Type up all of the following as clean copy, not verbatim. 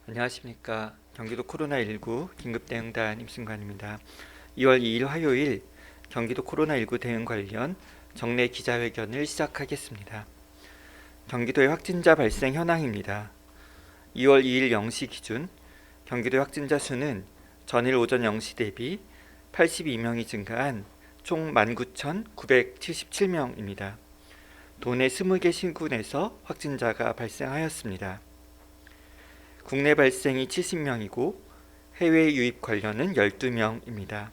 안녕하십니까. 경기도 코로나19 긴급대응단 임승관입니다. 2월 2일 화요일 경기도 코로나19 대응 관련 정례 기자회견을 시작하겠습니다. 경기도의 확진자 발생 현황입니다. 2월 2일 0시 기준 경기도의 확진자 수는 전일 오전 0시 대비 82명이 증가한 총 19,977명입니다. 도내 20개 시군에서 확진자가 발생하였습니다. 국내 발생이 70명이고 해외 유입 관련은 12명입니다.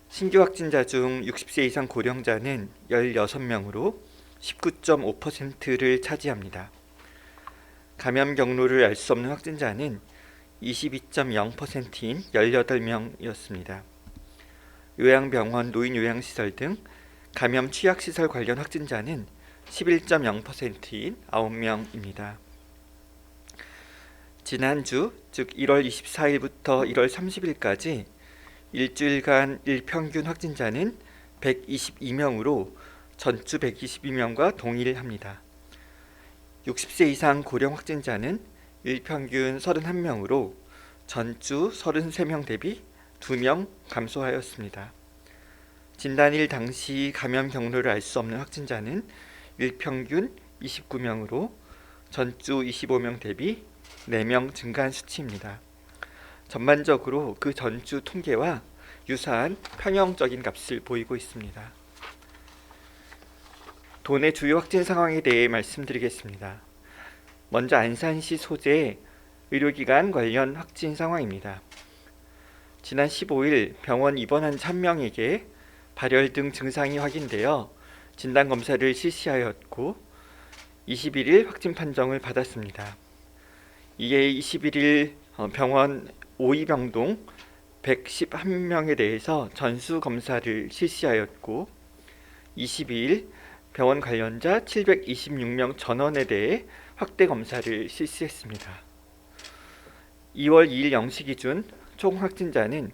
신규 확진자 중 60세 이상 고령자는 16명으로 19.5%를 차지합니다. 감염 경로를 알 수 없는 확진자는 22.0%인 18명이었습니다. 요양병원, 노인요양시설 등 감염 취약시설 관련 확진자는 11.0%인 9명입니다. 지난주, 즉 1월 24일부터 1월 30일까지 일주일간 일평균 확진자는 122명으로 전주 122명과 동일합니다. 60세 이상 고령 확진자는 일평균 31명으로 전주 33명 대비 2명 감소하였습니다. 진단일 당시 감염 경로를 알 수 없는 확진자는 일평균 29명으로 전주 25명 대비 4명 증가한 수치입니다. 전반적으로 그 전주 통계와 유사한 평형적인 값을 보이고 있습니다. 도내 주요 확진 상황에 대해 말씀드리겠습니다. 먼저 안산시 소재 의료기관 관련 확진 상황입니다. 지난 15일 병원 입원한 1명에게 발열 등 증상이 확인되어 진단검사를 실시하였고 21일 확진 판정을 받았습니다. 이에 21일 병원 오이병동 111명에 대해서 전수검사를 실시하였고 22일 병원 관련자 726명 전원에 대해 확대검사를 실시했습니다. 2월 2일 0시 기준 총 확진자는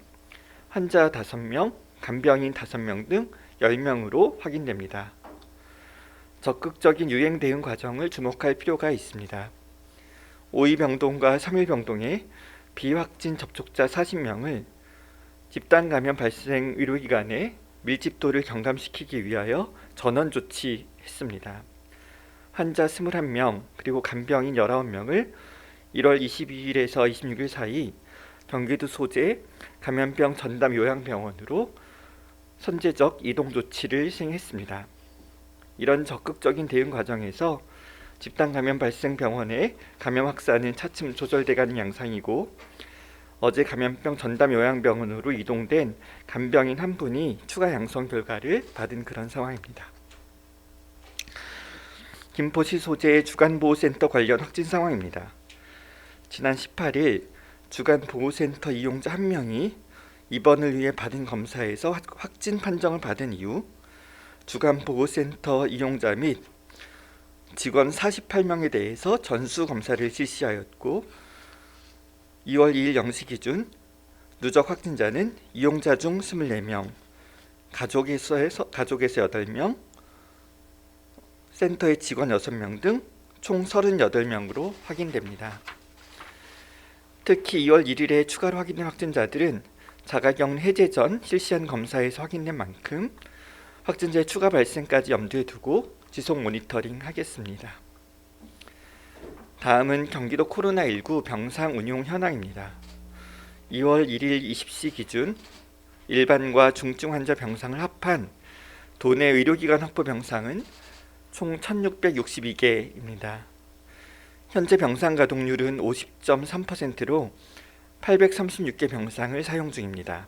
환자 5명, 간병인 5명 등 10명으로 확인됩니다. 적극적인 유행 대응 과정을 주목할 필요가 있습니다. 5일병동과 3일병동에 비확진 접촉자 40명을 집단 감염 발생 의료기관의 밀집도를 경감시키기 위하여 전원 조치했습니다. 환자 21명 그리고 간병인 19명을 1월 22일에서 26일 사이 경기도 소재 감염병 전담 요양병원으로 선제적 이동 조치를 시행했습니다. 이런 적극적인 대응 과정에서 집단 감염 발생 병원의 감염 확산은 차츰 조절돼가는 양상이고 어제 감염병 전담 요양병원으로 이동된 간병인 한 분이 추가 양성 결과를 받은 그런 상황입니다. 김포시 소재 주간보호센터 관련 확진 상황입니다. 지난 18일 주간보호센터 이용자 1명이 입원을 위해 받은 검사에서 확진 판정을 받은 이후 주간보호센터 이용자 및 직원 48명에 대해서 전수검사를 실시하였고 2월 2일 0시 기준 누적 확진자는 이용자 중 24명, 가족에서 8명, 센터의 직원 6명 등 총 38명으로 확인됩니다. 특히 2월 1일에 추가로 확인된 확진자들은 자가격리 해제 전 실시한 검사에서 확인된 만큼 확진자의 추가 발생까지 염두에 두고 지속 모니터링 하겠습니다. 다음은 경기도 코로나19 병상 운용 현황입니다. 2월 1일 20시 기준 일반과 중증 환자 병상을 합한 도내 의료기관 확보 병상은 총 1662개입니다. 현재 병상 가동률은 50.3%로 836개 병상을 사용 중입니다.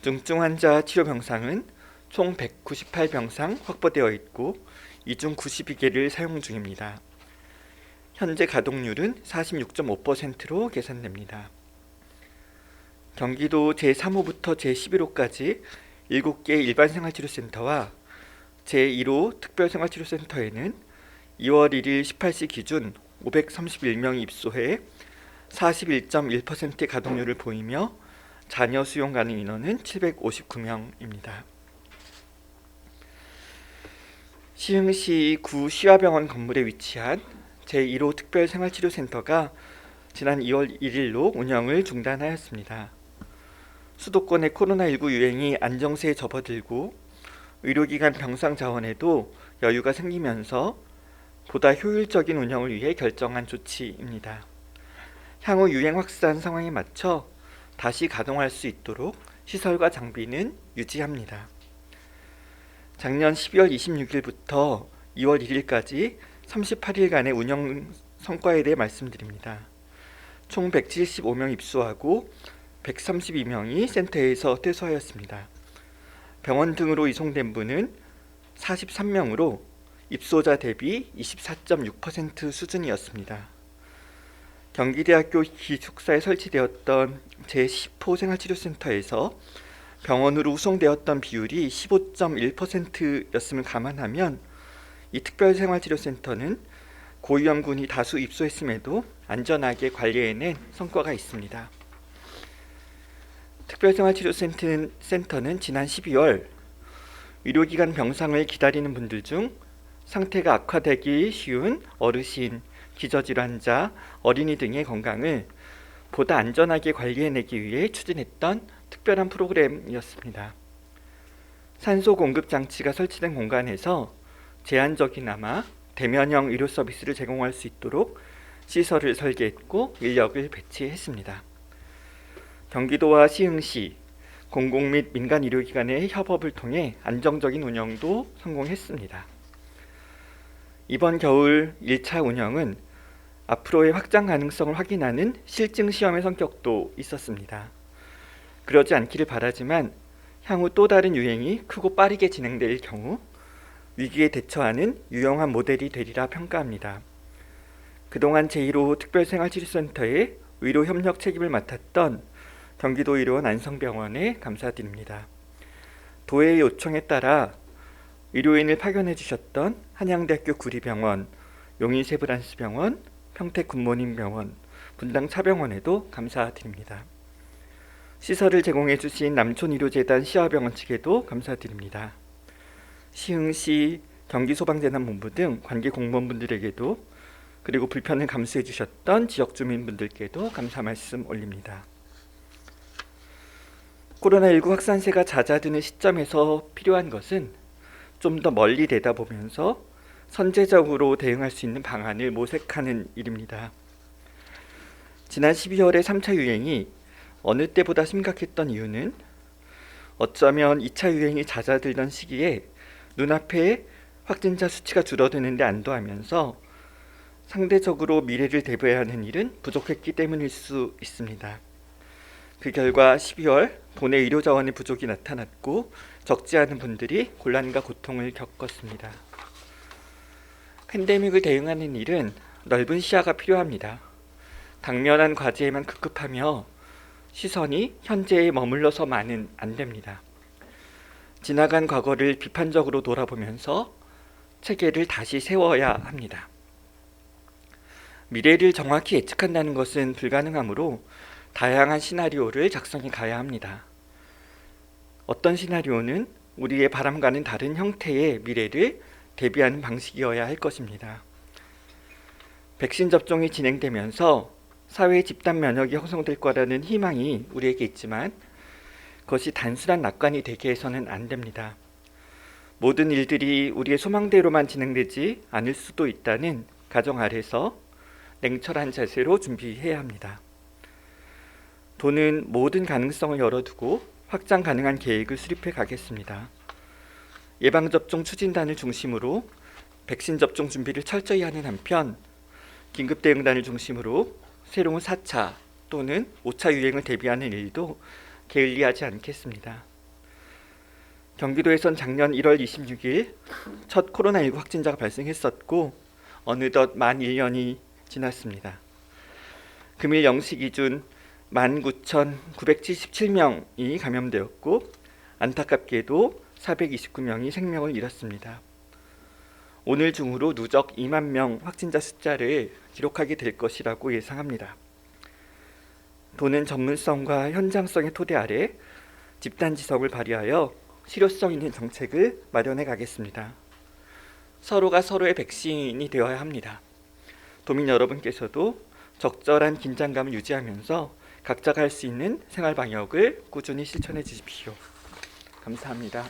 중증 환자 치료 병상은 총 198병상 확보되어 있고 이 중 92개를 사용 중입니다. 현재 가동률은 46.5%로 계산됩니다. 경기도 제3호부터 제11호까지 7개 일반생활치료센터와 제1호 특별생활치료센터에는 2월 1일 18시 기준 531명이 입소해 41.1%의 가동률을 보이며 잔여 수용 가능 인원은 759명입니다. 시흥시 구 시화병원 건물에 위치한 제1호 특별생활치료센터가 지난 2월 1일로 운영을 중단하였습니다. 수도권의 코로나19 유행이 안정세에 접어들고 의료기관 병상 자원에도 여유가 생기면서 보다 효율적인 운영을 위해 결정한 조치입니다. 향후 유행 확산 상황에 맞춰 다시 가동할 수 있도록 시설과 장비는 유지합니다. 작년 12월 26일부터 2월 1일까지 38일간의 운영 성과에 대해 말씀드립니다. 총 175명 입소하고 132명이 센터에서 퇴소하였습니다. 병원 등으로 이송된 분은 43명으로 입소자 대비 24.6% 수준이었습니다. 경기대학교 기숙사에 설치되었던 제10호 생활치료센터에서 병원으로 후송되었던 비율이 15.1%였음을 감안하면 이 특별생활치료센터는 고위험군이 다수 입소했음에도 안전하게 관리해낸 성과가 있습니다. 특별생활치료센터는 지난 12월 의료기관 병상을 기다리는 분들 중 상태가 악화되기 쉬운 어르신, 기저질환자, 어린이 등의 건강을 보다 안전하게 관리해내기 위해 추진했던 특별한 프로그램이었습니다. 산소 공급 장치가 설치된 공간에서 제한적이나마 대면형 의료 서비스를 제공할 수 있도록 시설을 설계했고 인력을 배치했습니다. 경기도와 시흥시, 공공 및 민간 의료기관의 협업을 통해 안정적인 운영도 성공했습니다. 이번 겨울 1차 운영은 앞으로의 확장 가능성을 확인하는 실증 시험의 성격도 있었습니다. 그러지 않기를 바라지만 향후 또 다른 유행이 크고 빠르게 진행될 경우 위기에 대처하는 유용한 모델이 되리라 평가합니다. 그동안 제1호 특별생활치료센터의 의료 협력 책임을 맡았던 경기도 의료원 안성병원에 감사드립니다. 도의회 요청에 따라 의료인을 파견해 주셨던 한양대학교 구리병원, 용인세브란스병원, 평택 굿모닝병원, 분당차병원에도 감사드립니다. 시설을 제공해 주신 남촌의료재단 시화병원 측에도 감사드립니다. 시흥시 경기소방재난본부 등 관계 공무원분들에게도 그리고 불편을 감수해 주셨던 지역 주민분들께도 감사 말씀 올립니다. 코로나19 확산세가 잦아드는 시점에서 필요한 것은 좀 더 멀리 내다보면서 선제적으로 대응할 수 있는 방안을 모색하는 일입니다. 지난 12월의 3차 유행이 어느 때보다 심각했던 이유는 어쩌면 2차 유행이 잦아들던 시기에 눈앞에 확진자 수치가 줄어드는데 안도하면서 상대적으로 미래를 대비해야 하는 일은 부족했기 때문일 수 있습니다. 그 결과 12월 도내 의료 자원의 부족이 나타났고 적지 않은 분들이 곤란과 고통을 겪었습니다. 팬데믹을 대응하는 일은 넓은 시야가 필요합니다. 당면한 과제에만 급급하며 시선이 현재에 머물러서만은 안 됩니다. 지나간 과거를 비판적으로 돌아보면서 체계를 다시 세워야 합니다. 미래를 정확히 예측한다는 것은 불가능하므로 다양한 시나리오를 작성해 가야 합니다. 어떤 시나리오는 우리의 바람과는 다른 형태의 미래를 대비하는 방식이어야 할 것입니다. 백신 접종이 진행되면서 사회의 집단 면역이 형성될 거라는 희망이 우리에게 있지만 그것이 단순한 낙관이 되게 해서는 안 됩니다. 모든 일들이 우리의 소망대로만 진행되지 않을 수도 있다는 가정 아래서 냉철한 자세로 준비해야 합니다. 도는 모든 가능성을 열어두고 확장 가능한 계획을 수립해 가겠습니다. 예방접종 추진단을 중심으로 백신 접종 준비를 철저히 하는 한편 긴급대응단을 중심으로 새로운 4차 또는 5차 유행을 대비하는 일도 게을리하지 않겠습니다. 경기도에선 작년 1월 26일 첫 코로나19 확진자가 발생했었고 어느덧 만 1년이 지났습니다. 금일 0시 기준 19,977명이 감염되었고 안타깝게도 429명이 생명을 잃었습니다. 오늘 중으로 누적 2만 명 확진자 숫자를 기록하게 될 것이라고 예상합니다. 도는 전문성과 현장성의 토대 아래 집단지성을 발휘하여 실효성 있는 정책을 마련해 가겠습니다. 서로가 서로의 백신이 되어야 합니다. 도민 여러분께서도 적절한 긴장감을 유지하면서 각자가 할 수 있는 생활 방역을 꾸준히 실천해 주십시오. 감사합니다.